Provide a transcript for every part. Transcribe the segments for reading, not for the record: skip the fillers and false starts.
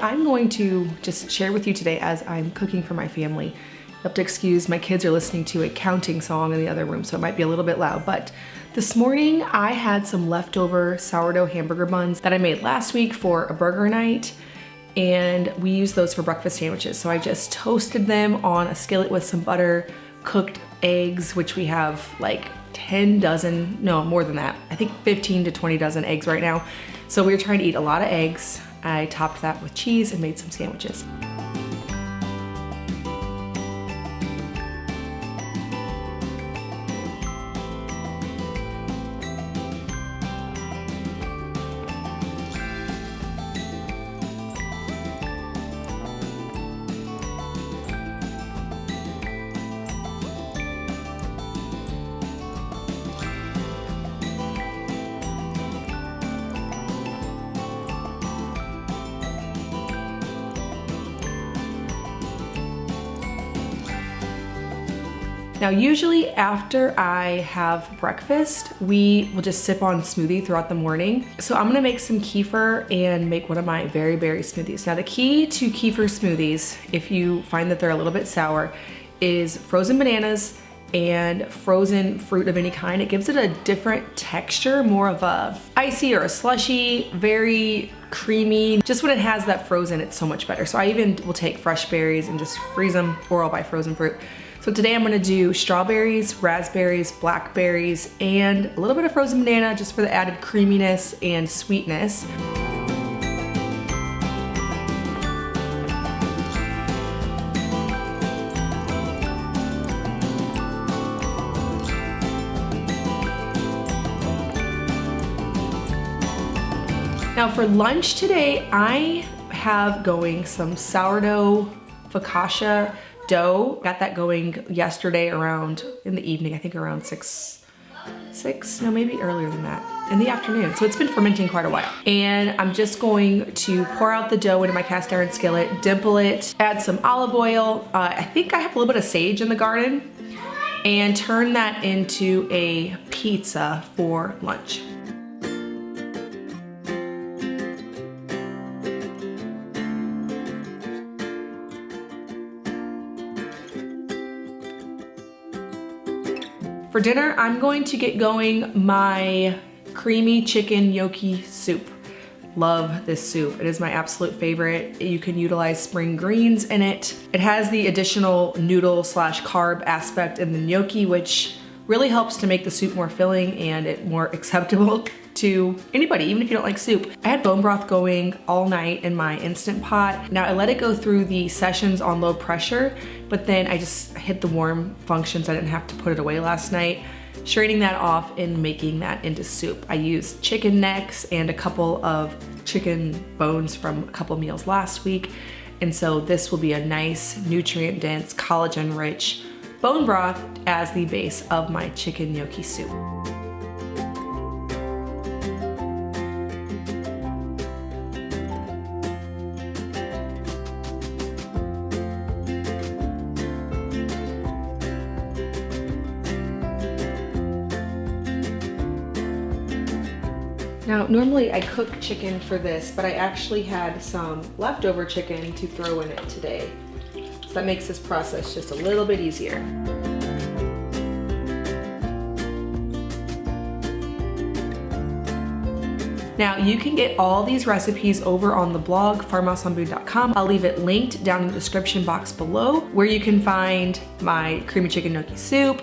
I'm going to just share with you today as I'm cooking for my family. You have to excuse, my kids are listening to a counting song in the other room, so it might be a little bit loud, but this morning I had some leftover sourdough hamburger buns that I made last week for a burger night, and we use those for breakfast sandwiches. So I just toasted them on a skillet with some butter, cooked eggs, which we have like 10 dozen, no, more than that. I think 15 to 20 dozen eggs right now. So we were trying to eat a lot of eggs. I topped that with cheese and made some sandwiches. Now, usually after I have breakfast, we will just sip on smoothie throughout the morning. So I'm gonna make some kefir and make one of my very berry smoothies. Now, the key to kefir smoothies, if you find that they're a little bit sour, is frozen bananas and frozen fruit of any kind. It gives it a different texture, more of a icy or a slushy, very creamy. Just when it has that frozen, it's so much better. So I even will take fresh berries and just freeze them, or I'll buy frozen fruit. So today I'm gonna do strawberries, raspberries, blackberries, and a little bit of frozen banana just for the added creaminess and sweetness. Now for lunch today, I have going some sourdough focaccia dough. Got that going yesterday around in the evening, I think around 6, no, maybe earlier than that, in the afternoon. So it's been fermenting quite a while. And I'm just going to pour out the dough into my cast iron skillet, dimple it, add some olive oil. I think I have a little bit of sage in the garden, and turn that into a pizza for lunch. For dinner, I'm going to get going my creamy chicken gnocchi soup. Love this soup. It is my absolute favorite. You can utilize spring greens in it. It has the additional noodle slash carb aspect in the gnocchi, which really helps to make the soup more filling and it more acceptable to anybody, even if you don't like soup. I had bone broth going all night in my Instant Pot. Now I let it go through the sessions on low pressure, but then I just hit the warm function so I didn't have to put it away last night. Straining that off and making that into soup. I used chicken necks and a couple of chicken bones from a couple meals last week. And so this will be a nice, nutrient-dense, collagen-rich bone broth as the base of my chicken gnocchi soup. Now, normally I cook chicken for this, but I actually had some leftover chicken to throw in it today. So that makes this process just a little bit easier. Now, you can get all these recipes over on the blog, farmhouseonboone.com. I'll leave it linked down in the description box below, where you can find my creamy chicken gnocchi soup,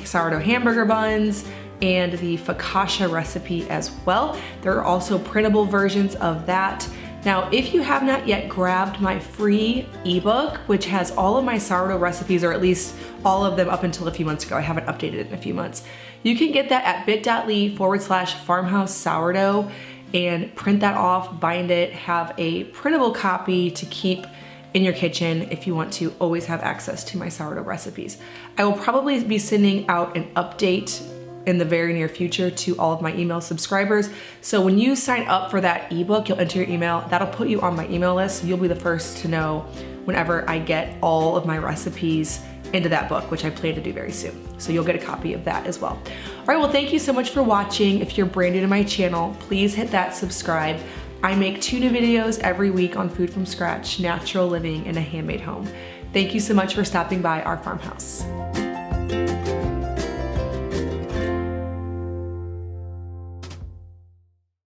sourdough hamburger buns, and the focaccia recipe as well. There are also printable versions of that. Now, if you have not yet grabbed my free ebook, which has all of my sourdough recipes, or at least all of them up until a few months ago, I haven't updated it in a few months, you can get that at bit.ly/farmhouse sourdough and print that off, bind it, have a printable copy to keep in your kitchen if you want to always have access to my sourdough recipes. I will probably be sending out an update in the very near future to all of my email subscribers. So when you sign up for that ebook, you'll enter your email. That'll put you on my email list. You'll be the first to know whenever I get all of my recipes into that book, which I plan to do very soon. So you'll get a copy of that as well. All right, well, thank you so much for watching. If you're brand new to my channel, please hit that subscribe I make 2 new videos every week on food from scratch, natural living in a handmade home. Thank you so much for stopping by our farmhouse.